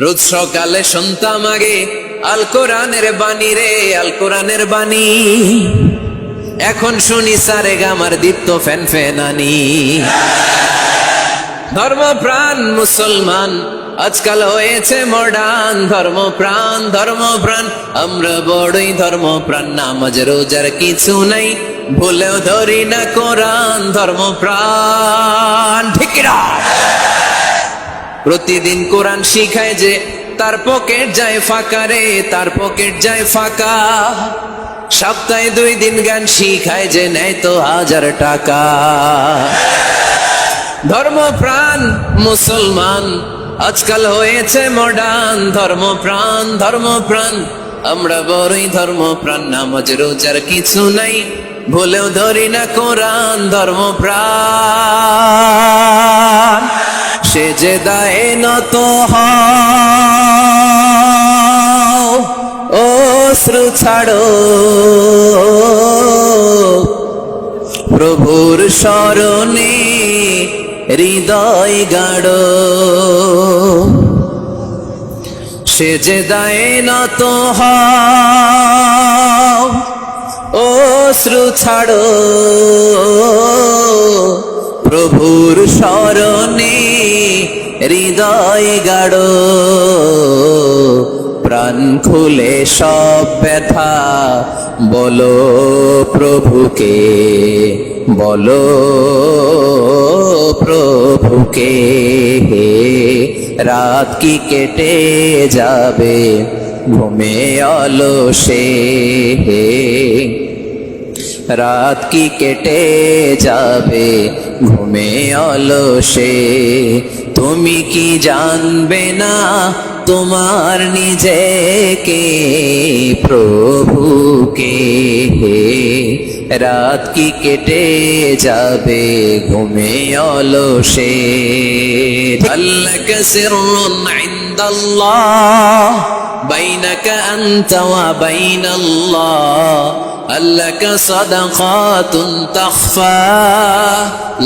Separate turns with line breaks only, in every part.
রোজ সকালে শুনতাম আগে আল কোরআনের বাণী রে, আল কোরআনের বাণী। এখন শুনি সারে গামার দীপ্ত ফ্যান ফ্যানানি। ধর্মপ্রাণ মুসলমান আজকাল হয়েছে মডার্ন। ধর্মপ্রাণ ধর্মপ্রাণ আমরা বড়ই ধর্মপ্রাণ। নামাজ রোজার কিছু নাই, ভুলেও ধরি না কোরআন। ধর্মপ্রাণ ঠিক না? প্রতিদিন কোরআন শিখায় যে তার পকেট যায় ফাঁকা রে, তার পকেট যায় ফাঁকা। সপ্তাহে 2 দিন গান শিখায় যে নেয় তো 1000 টাকা। ধর্মপ্রাণ মুসলমান আজকাল হয়েছে মডার্ন। ধর্মপ্রাণ ধর্মপ্রাণ আমরা বড়ই ধর্মপ্রাণ। নামাজ রোজার কিছু নাই, ভুলেও ধরি না কোরআন। ধর্মপ্রাণ সেজদায় নত হও, অশ্রু ছাড়ো, প্রভুর শরণে হৃদয় গাড়ো। সেজদায় নত হও, অশ্রু ছাড়ো, প্রভুর শরণে হৃদয় গাড়ো। প্রাণ খুলে সব ব্যথা বলো প্রভুকে, বলো প্রভুকে। রাত কি কেটে যাবে ঘুমে অলসে, রাত কি কেটে যাবে ঘুমে অলসে। তুমি কি জানবে না তোমার নিজেকে, প্রভুকে। রাত কি কেটে যাবে ঘুমে অলসে। আল্লাকা সিররুন ইনদাল্লাহ বাইনাকা আনতা ওয়া বাইনাল্লাহ। لك صدقات تخفى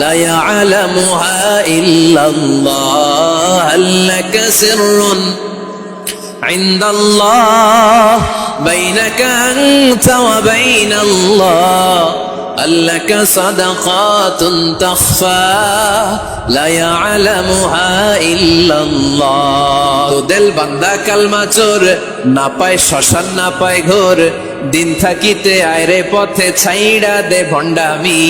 لا يعلمها إلا الله. هل لك سر عند الله بينك أنت وبين الله. لك صدقات تخفى لا يعلمها إلا الله. তো দিল বান্দা কালমা চোর, না পায় শ্মশান না পায় ঘোর। দিন থাকিতে আয়রে পথে ছাইড়া দে ভণ্ডামি,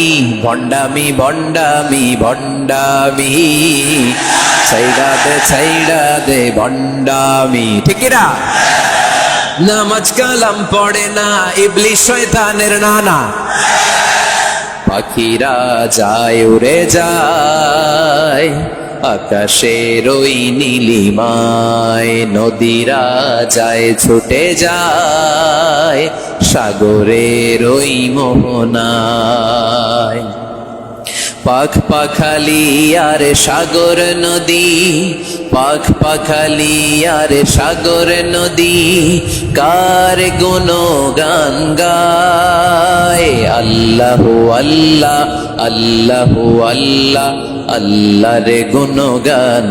ভণ্ডামি ভণ্ডামি ভণ্ডামি। ছাইড়া দে ভণ্ডামি। ঠিক না? নামাজ কালাম পড়ে না, ইবলিশ শয়তানের নানা। পাখিরা যায় উড়ে যায় আকাশের ওই নীলিমায়। নদীরা যায় ছুটে যায় সাগরের ওই মোহনায়। পাখ পাখালি আর সাগর নদী, পাখ পাখালি আর সাগর নদী। কার গুণগান গায় আল্লাহ আল্লাহ আল্লাহ আল্লাহ, আল্লাহর গুণগান।